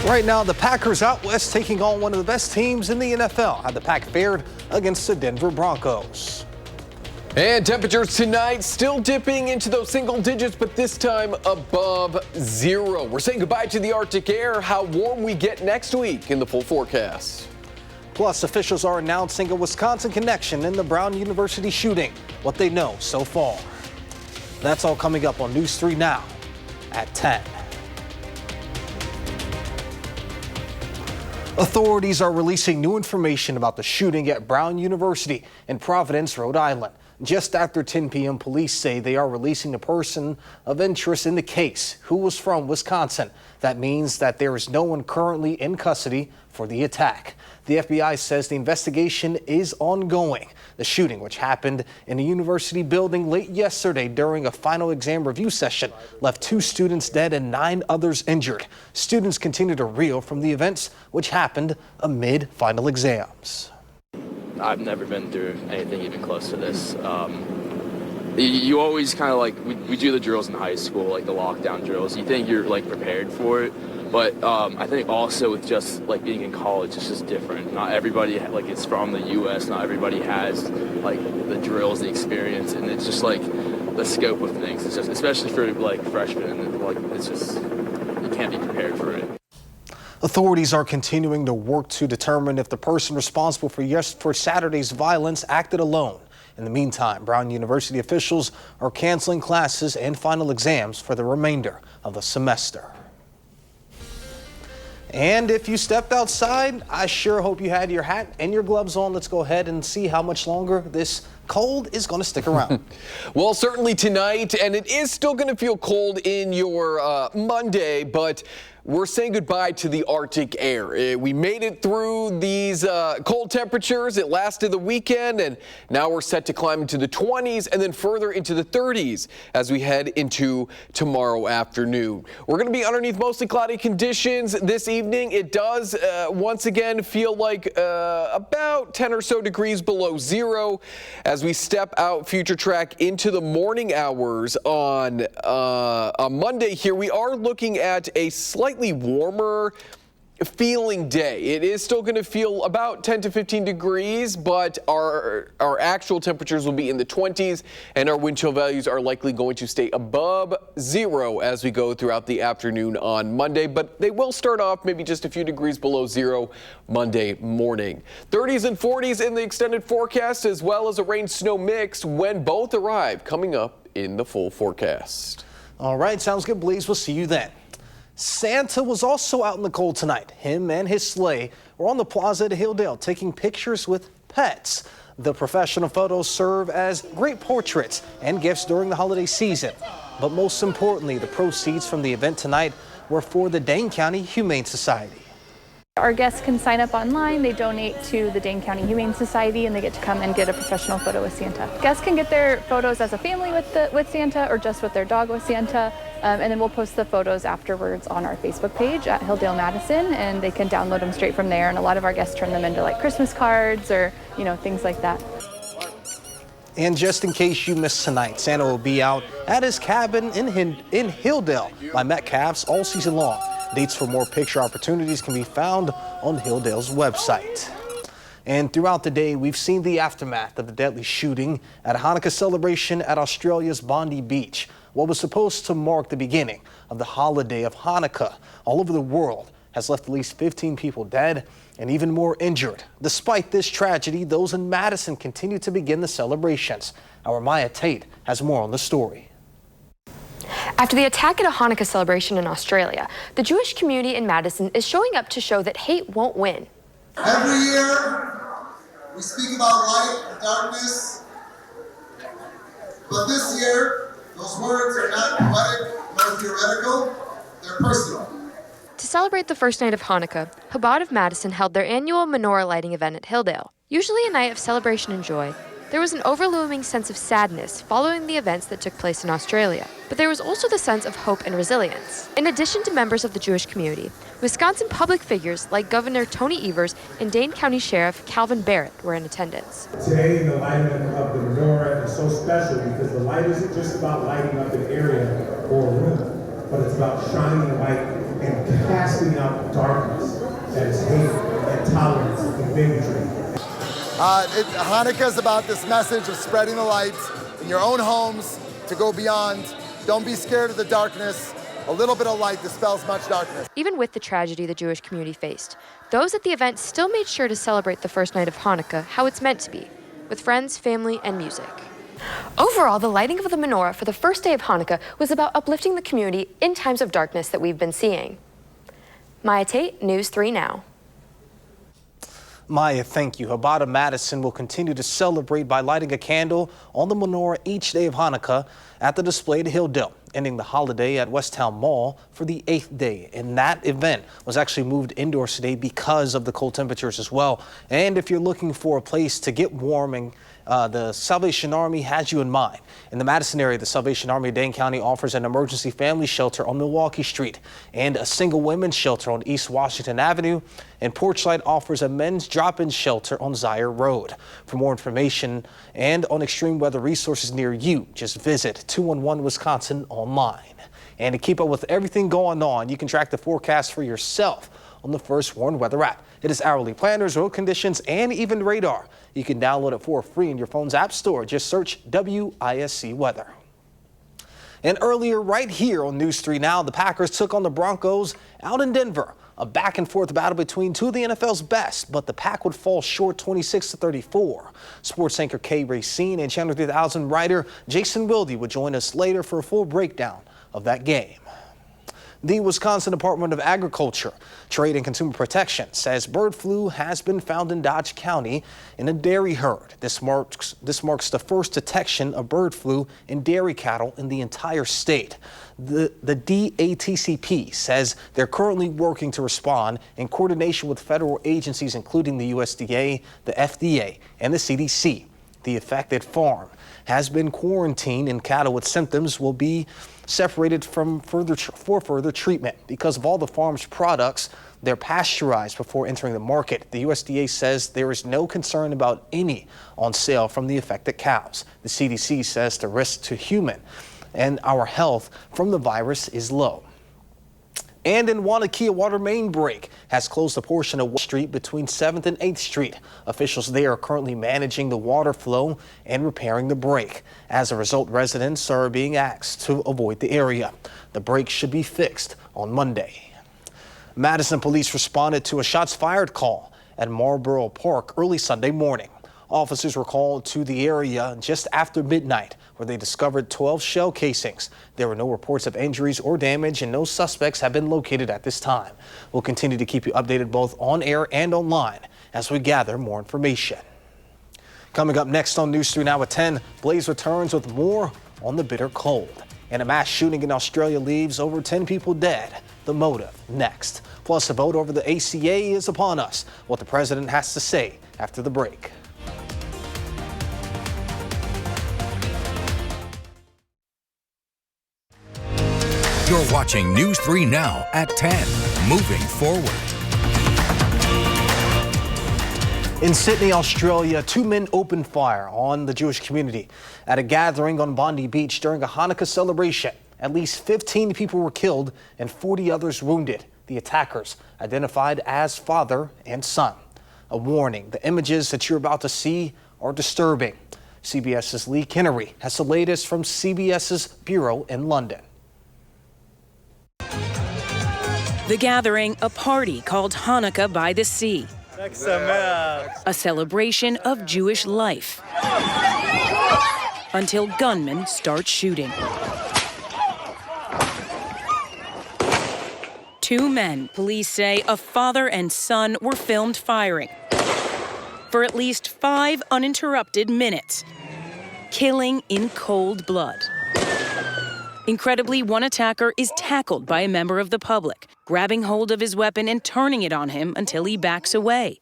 Right now, the Packers out west taking on one of the best teams in the NFL. How the Pack fared against the Denver Broncos. And temperatures tonight still dipping into those single digits, but this time above zero. We're saying goodbye to the Arctic air. How warm we get next week in the full forecast. Plus, officials are announcing a Wisconsin connection in the Brown University shooting. What they know so far. That's all coming up on News 3 Now at 10. Authorities are releasing new information about the shooting at Brown University in Providence, Rhode Island. Just after 10 p.m., police say they are releasing a person of interest in the case who was from Wisconsin. That means that there is no one currently in custody for the attack. The FBI says the investigation is ongoing. The shooting, which happened in a university building late yesterday during a final exam review session, left 2 students dead and 9 others injured. Students continue to reel from the events, which happened amid final exams. I've never been through anything even close to this. You always kind of like, we do the drills in high school, like the lockdown drills. You think you're like prepared for it, but I think also with just like being in college, it's just different. Not everybody like is from the U.S. Not everybody has like the drills, the experience, and it's just like the scope of things. It's just, especially for like freshmen, and like it's just, you can't be prepared for it. Authorities are continuing to work to determine if the person responsible for Saturday's violence acted alone. In the meantime, Brown University officials are canceling classes and final exams for the remainder of the semester. And if you stepped outside, I sure hope you had your hat and your gloves on. Let's go ahead and see how much longer this cold is going to stick around. Well, certainly tonight, and it is still going to feel cold in your Monday, but we're saying goodbye to the Arctic air. We made it through these cold temperatures. It lasted the weekend, and now we're set to climb into the 20s and then further into the 30s as we head into tomorrow afternoon. We're going to be underneath mostly cloudy conditions this evening. It does once again feel like about 10 or so degrees below zero as we step out future track into the morning hours on Monday here. We are looking at a slightly warmer feeling day. It is still going to feel about 10 to 15 degrees, but our actual temperatures will be in the 20s, and our wind chill values are likely going to stay above zero as we go throughout the afternoon on Monday, but they will start off maybe just a few degrees below zero Monday morning. 30s and 40s in the extended forecast, as well as a rain-snow mix when both arrive coming up in the full forecast. All right, sounds good, Blaze. We'll see you then. Santa was also out in the cold tonight. Him and his sleigh were on the plaza at Hilldale taking pictures with pets. The professional photos serve as great portraits and gifts during the holiday season. But most importantly, the proceeds from the event tonight were for the Dane County Humane Society. Our guests can sign up online, they donate to the Dane County Humane Society, and they get to come and get a professional photo with Santa. Guests can get their photos as a family with Santa or just with their dog with Santa, and then we'll post the photos afterwards on our Facebook page at Hilldale Madison, and they can download them straight from there, and a lot of our guests turn them into like Christmas cards or, you know, things like that. And just in case you missed tonight, Santa will be out at his cabin in Hilldale by Metcalf's all season long. Dates for more picture opportunities can be found on Hilldale's website. And throughout the day, we've seen the aftermath of the deadly shooting at a Hanukkah celebration at Australia's Bondi Beach. What was supposed to mark the beginning of the holiday of Hanukkah all over the world has left at least 15 people dead and even more injured. Despite this tragedy, those in Madison continue to begin the celebrations. Our Maya Tate has more on the story. After the attack at a Hanukkah celebration in Australia, the Jewish community in Madison is showing up to show that hate won't win. Every year, we speak about light and darkness, but this year, those words are not poetic nor theoretical, they're personal. To celebrate the first night of Hanukkah, Chabad of Madison held their annual menorah lighting event at Hilldale. Usually a night of celebration and joy, there was an overwhelming sense of sadness following the events that took place in Australia. But there was also the sense of hope and resilience. In addition to members of the Jewish community, Wisconsin public figures like Governor Tony Evers and Dane County Sheriff Calvin Barrett were in attendance. Today, the lighting of the menorah is so special because the light isn't just about lighting up an area or a room, but it's about shining light and casting out out darkness, that is hate, intolerance, and bigotry. Hanukkah is about this message of spreading the light in your own homes to go beyond. Don't be scared of the darkness. A little bit of light dispels much darkness. Even with the tragedy the Jewish community faced, those at the event still made sure to celebrate the first night of Hanukkah how it's meant to be, with friends, family, and music. Overall, the lighting of the menorah for the first day of Hanukkah was about uplifting the community in times of darkness that we've been seeing. Maya Tate, News 3 Now. Maya, thank you. Chabad of Madison will continue to celebrate by lighting a candle on the menorah each day of Hanukkah at the display at Hilldale, ending the holiday at Westtown Mall for the 8th day. And that event was actually moved indoors today because of the cold temperatures as well. And if you're looking for a place to get warm, the Salvation Army has you in mind. In the Madison area, the Salvation Army of Dane County offers an emergency family shelter on Milwaukee Street and a single women's shelter on East Washington Avenue. And Porchlight offers a men's drop-in shelter on Zaire Road. For more information and on extreme weather resources near you, just visit 211 Wisconsin online. And to keep up with everything going on, you can track the forecast for yourself on the First Warn Weather app. It is hourly planners, road conditions, and even radar. You can download it for free in your phone's app store. Just search WISC Weather. And earlier, right here on News 3 Now, the Packers took on the Broncos out in Denver. A back-and-forth battle between two of the NFL's best, but the Pack would fall short 26-34. Sports anchor Kay Racine and Channel 3000 writer Jason Wilde would join us later for a full breakdown of that game. The Wisconsin Department of Agriculture, Trade and Consumer Protection says bird flu has been found in Dodge County in a dairy herd. This marks the first detection of bird flu in dairy cattle in the entire state. The DATCP says they're currently working to respond in coordination with federal agencies, including the USDA, the FDA, and the CDC. The affected farm has been quarantined, and cattle with symptoms will be separated for further treatment. Because of all the farm's products, they're pasteurized before entering the market. The USDA says there is no concern about any on sale from the affected cows. The CDC says the risk to human and our health from the virus is low. And in Wanakia, water main break has closed a portion of West Street between 7th and 8th Street. Officials there are currently managing the water flow and repairing the break. As a result, residents are being asked to avoid the area. The break should be fixed on Monday. Madison police responded to a shots fired call at Marlboro Park early Sunday morning. Officers were called to the area just after midnight, where they discovered 12 shell casings. There were no reports of injuries or damage, and no suspects have been located at this time. We'll continue to keep you updated both on air and online as we gather more information. Coming up next on News 3 Now at 10, Blaze returns with more on the bitter cold. And a mass shooting in Australia leaves over 10 people dead. The motive next. Plus, a vote over the ACA is upon us. What the president has to say after the break. You're watching News 3 Now at 10. Moving forward. In Sydney, Australia, 2 men opened fire on the Jewish community at a gathering on Bondi Beach during a Hanukkah celebration. At least 15 people were killed and 40 others wounded. The attackers identified as father and son. A warning, the images that you're about to see are disturbing. CBS's Lee Kinnery has the latest from CBS's bureau in London. The gathering, a party called Hanukkah by the Sea. A celebration of Jewish life. Until gunmen start shooting. 2 men, police say, a father and son, were filmed firing for at least 5 uninterrupted minutes, killing in cold blood. Incredibly, one attacker is tackled by a member of the public, grabbing hold of his weapon and turning it on him until he backs away.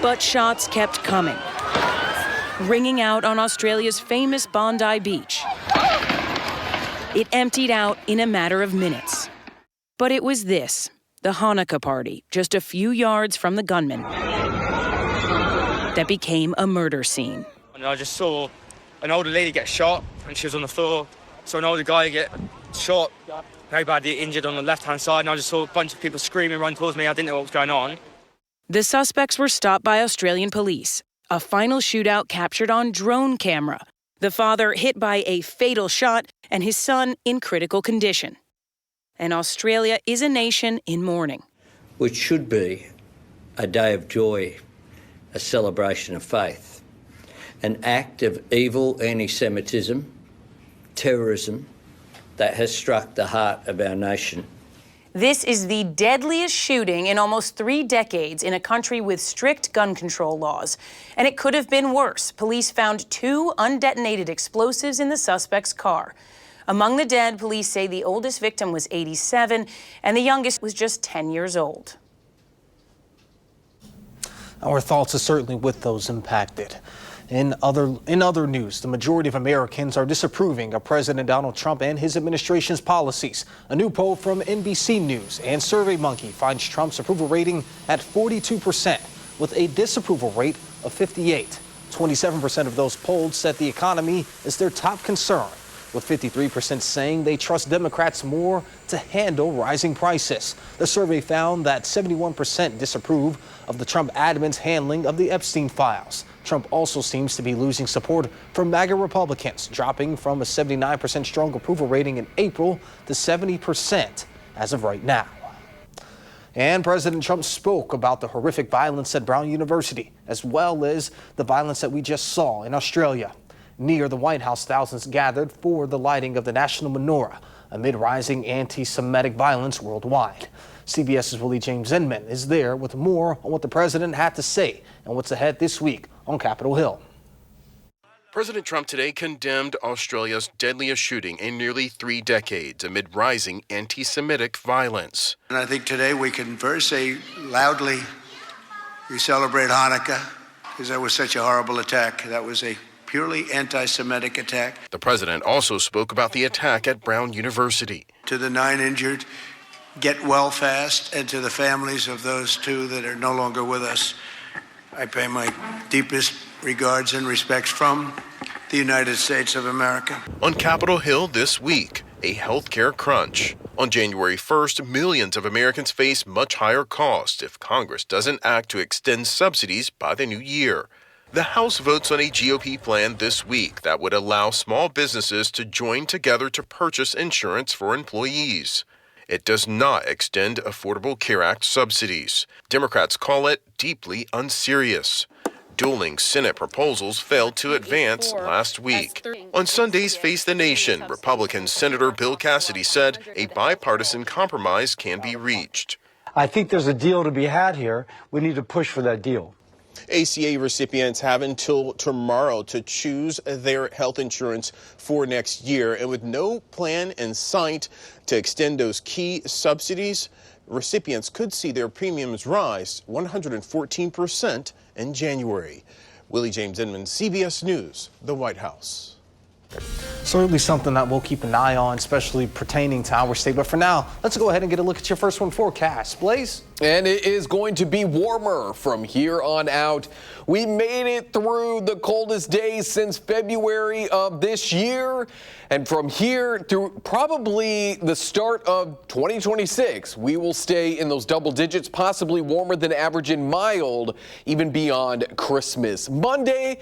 But shots kept coming, ringing out on Australia's famous Bondi Beach. It emptied out in a matter of minutes. But it was this, the Hanukkah party, just a few yards from the gunman, that became a murder scene. And I just saw an older lady get shot, and she was on the floor. So an older guy get shot, very badly injured on the left-hand side, and I just saw a bunch of people screaming, run towards me. I didn't know what was going on. The suspects were stopped by Australian police. A final shootout captured on drone camera. The father hit by a fatal shot and his son in critical condition. And Australia is a nation in mourning. Which should be a day of joy, a celebration of faith. An act of evil anti-Semitism, terrorism, that has struck the heart of our nation. This is the deadliest shooting in almost 3 decades in a country with strict gun control laws. And it could have been worse. Police found 2 undetonated explosives in the suspect's car. Among the dead, police say the oldest victim was 87 and the youngest was just 10 years old. Our thoughts are certainly with those impacted. In other news, the majority of Americans are disapproving of President Donald Trump and his administration's policies. A new poll from NBC News and SurveyMonkey finds Trump's approval rating at 42%, with a disapproval rate of 58%. 27% of those polled said the economy is their top concern, with 53% saying they trust Democrats more to handle rising prices. The survey found that 71% disapprove of the Trump admin's handling of the Epstein files. Trump also seems to be losing support from MAGA Republicans, dropping from a 79% strong approval rating in April to 70% as of right now. And President Trump spoke about the horrific violence at Brown University, as well as the violence that we just saw in Australia. Near the White House, thousands gathered for the lighting of the national menorah amid rising anti-Semitic violence worldwide. CBS's Willie James Inman is there with more on what the president had to say and what's ahead this week on Capitol Hill. President Trump today condemned Australia's deadliest shooting in nearly 3 decades amid rising anti-Semitic violence. And I think today we can first say loudly, we celebrate Hanukkah because that was such a horrible attack. That was a purely anti-Semitic attack. The president also spoke about the attack at Brown University. To the 9 injured, get well fast, and to the families of those 2 that are no longer with us, I pay my deepest regards and respects from the United States of America. On Capitol Hill this week, a healthcare crunch. On January 1st, millions of Americans face much higher costs if Congress doesn't act to extend subsidies by the new year. The House votes on a GOP plan this week that would allow small businesses to join together to purchase insurance for employees. It does not extend Affordable Care Act subsidies. Democrats call it deeply unserious. Dueling Senate proposals failed to advance last week. On Sunday's Face the Nation, Republican Senator Bill Cassidy said a bipartisan compromise can be reached. I think there's a deal to be had here. We need to push for that deal. ACA recipients have until tomorrow to choose their health insurance for next year. And with no plan in sight to extend those key subsidies, recipients could see their premiums rise 114% in January. Willie James Inman, CBS News, the White House. Certainly something that we'll keep an eye on, especially pertaining to our state. But for now, let's go ahead and get a look at your first one forecast. Blaze? And it is going to be warmer from here on out. We made it through the coldest days since February of this year. And from here through probably the start of 2026, we will stay in those double digits, possibly warmer than average and mild, even beyond Christmas. Monday,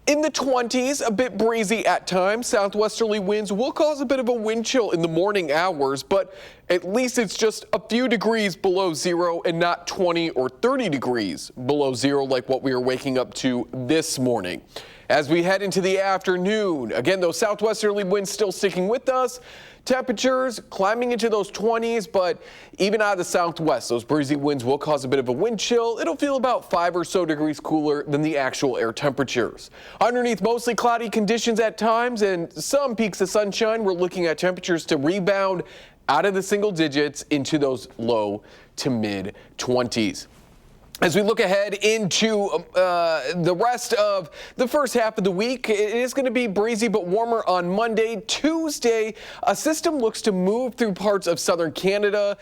in the 20s, a bit breezy at times. Southwesterly winds will cause a bit of a wind chill in the morning hours, but at least it's just a few degrees below zero and not 20 or 30 degrees below zero like what we are waking up to this morning. As we head into the afternoon, again, those southwesterly winds still sticking with us. Temperatures climbing into those 20s, but even out of the southwest, those breezy winds will cause a bit of a wind chill. It'll feel about 5 or so degrees cooler than the actual air temperatures. Underneath mostly cloudy conditions at times and some peaks of sunshine, we're looking at temperatures to rebound out of the single digits into those low to mid 20s. As we look ahead into the rest of the first half of the week, it is going to be breezy but warmer on Monday. Tuesday, a system looks to move through parts of southern Canada.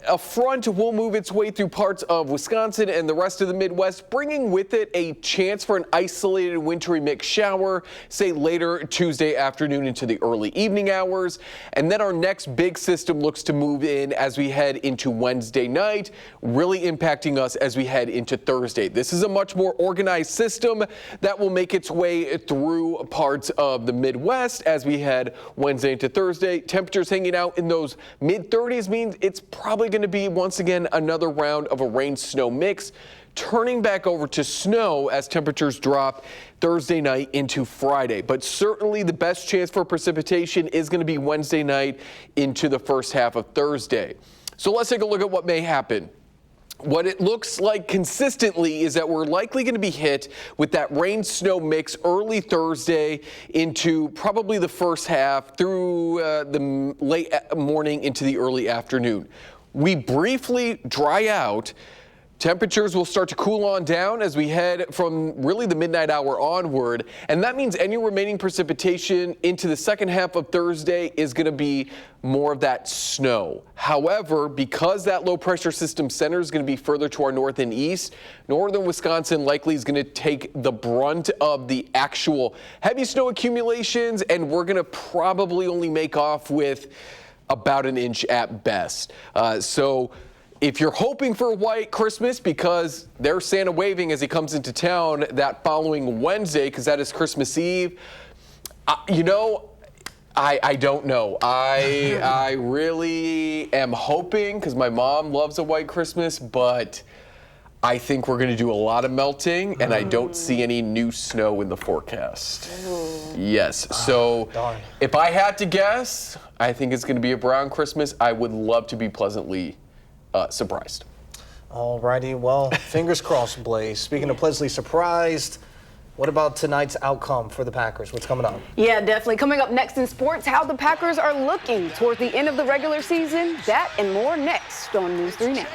A front will move its way through parts of Wisconsin and the rest of the Midwest, bringing with it a chance for an isolated wintry mix shower, say later Tuesday afternoon into the early evening hours. And then our next big system looks to move in as we head into Wednesday night, really impacting us as we head into Thursday. This is a much more organized system that will make its way through parts of the Midwest as we head Wednesday into Thursday. Temperatures hanging out in those mid-30s means it's probably going to be once again another round of a rain-snow mix, turning back over to snow as temperatures drop Thursday night into Friday. But certainly the best chance for precipitation is going to be Wednesday night into the first half of Thursday. So let's take a look at what may happen. What it looks like consistently is that we're likely going to be hit with that rain-snow mix early Thursday into probably the first half through the late morning into the early afternoon. We briefly dry out. Temperatures will start to cool on down as we head from really the midnight hour onward, and that means any remaining precipitation into the second half of Thursday is going to be more of that snow. However, because that low pressure system center is going to be further to our north and east, northern Wisconsin likely is going to take the brunt of the actual heavy snow accumulations, and we're going to probably only make off with about an inch at best. So if you're hoping for a white Christmas because there's Santa waving as he comes into town that following Wednesday, because that is Christmas Eve, I don't know. I really am hoping, because my mom loves a white Christmas, but I think we're going to do a lot of melting, and I don't see any new snow in the forecast. Yes, so if I had to guess, I think it's going to be a brown Christmas. I would love to be pleasantly surprised. All righty, well, fingers crossed, Blaze. Speaking of pleasantly surprised, what about tonight's outcome for the Packers? What's coming up? Yeah, definitely. Coming up next in sports, how the Packers are looking toward the end of the regular season. That and more next on News 3 Now.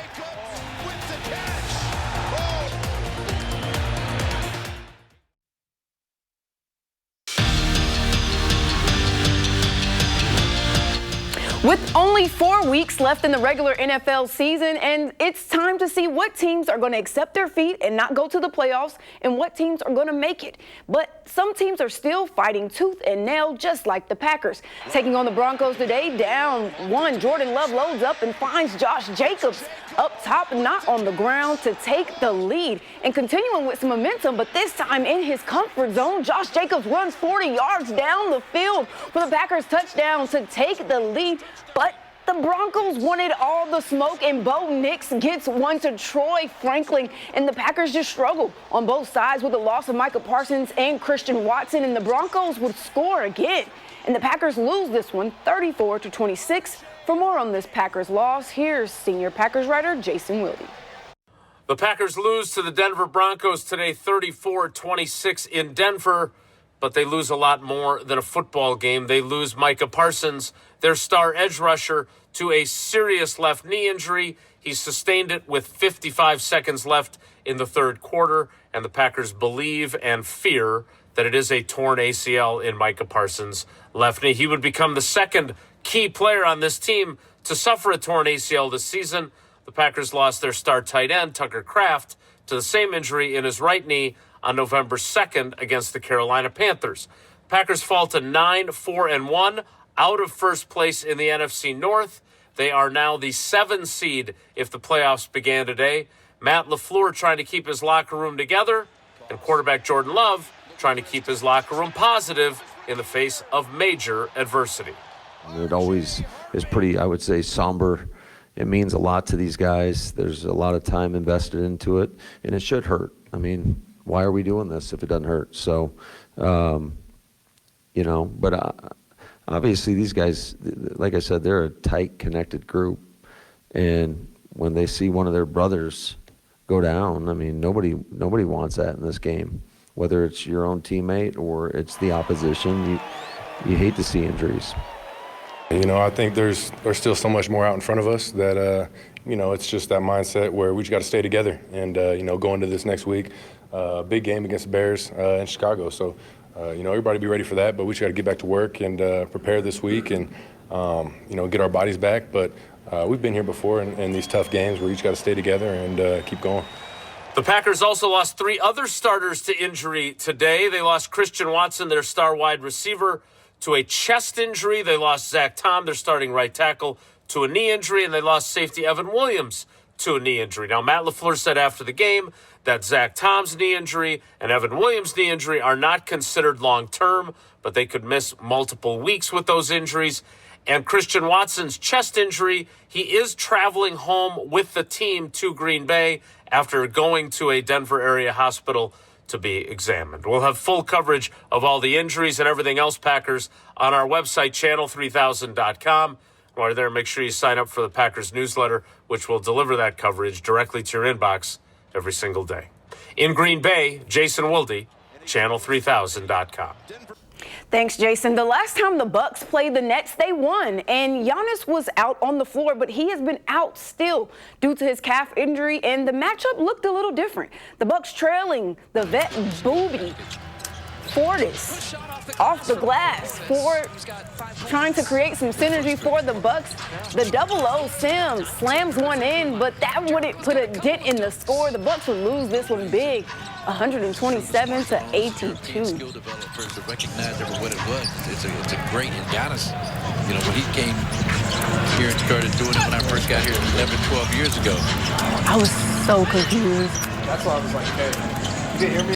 With only 4 weeks left in the regular NFL season, and it's time to see what teams are going to accept their defeat and not go to the playoffs, and what teams are going to make it. But some teams are still fighting tooth and nail, just like the Packers. Taking on the Broncos today, down one, Jordan Love loads up and finds Josh Jacobs up top, not on the ground, to take the lead. And continuing with some momentum, but this time in his comfort zone, Josh Jacobs runs 40 yards down the field for the Packers touchdown to take the lead. But the Broncos wanted all the smoke, and Bo Nix gets one to Troy Franklin, and the Packers just struggle on both sides with the loss of Micah Parsons and Christian Watson, and the Broncos would score again. And the Packers lose this one 34-26. For more on this Packers loss, here's senior Packers writer Jason Wilde. The Packers lose to the Denver Broncos today 34-26 in Denver, but they lose a lot more than a football game. They lose Micah Parsons, their star edge rusher, to a serious left knee injury. He sustained it with 55 seconds left in the third quarter, and the Packers believe and fear that it is a torn ACL in Micah Parsons' left knee. He would become the second key player on this team to suffer a torn ACL this season. The Packers lost their star tight end, Tucker Kraft, to the same injury in his right knee on November 2nd against the Carolina Panthers. Packers fall to 9-4-1, out of first place in the NFC North. They are now the 7 seed if the playoffs began today. Matt LaFleur trying to keep his locker room together, and quarterback Jordan Love trying to keep his locker room positive in the face of major adversity. It always is pretty, I would say, somber. It means a lot to these guys. There's a lot of time invested into it, and it should hurt. I mean, why are we doing this if it doesn't hurt? So, but obviously these guys, like I said, they're a tight, connected group, and when they see one of their brothers go down, I mean, nobody wants that in this game, whether it's your own teammate or it's the opposition. You hate to see injuries. You know, I think there's still so much more out in front of us that, you know, it's just that mindset where we just got to stay together and, you know, go into this next week, big game against the Bears in Chicago. So, you know, everybody be ready for that, but we just got to get back to work and prepare this week and, you know, get our bodies back. But we've been here before in these tough games where you just got to stay together and keep going. The Packers also lost 3 other starters to injury today. They lost Christian Watson, their star wide receiver, to a chest injury. They lost Zach Tom, their starting right tackle, to a knee injury, and they lost safety Evan Williams to a knee injury. Now, Matt LaFleur said after the game that Zach Tom's knee injury and Evan Williams' knee injury are not considered long-term, but they could miss multiple weeks with those injuries. And Christian Watson's chest injury, he is traveling home with the team to Green Bay after going to a Denver area hospital to be examined. We'll have full coverage of all the injuries and everything else, Packers, on our website, channel3000.com. While you're there, make sure you sign up for the Packers newsletter, which will deliver that coverage directly to your inbox every single day. In Green Bay, Jason Wilde, channel3000.com. Thanks, Jason. The last time the Bucks played the Nets, they won, and Giannis was out on the floor, but he has been out still due to his calf injury, and the matchup looked a little different. The Bucks trailing the vet Booby Fortis off the glass for trying to create some synergy for the Bucks. The 00 Sims slams one in, but that wouldn't put a dent in the score. The Bucks would lose this one big, 127 to 82. Skill developers to recognize what it was. It's a great, and Giannis, you know, when he came here and started doing it when I first got here 11, 12 years ago. I was so confused. That's why I was like, hey, you didn't hear me?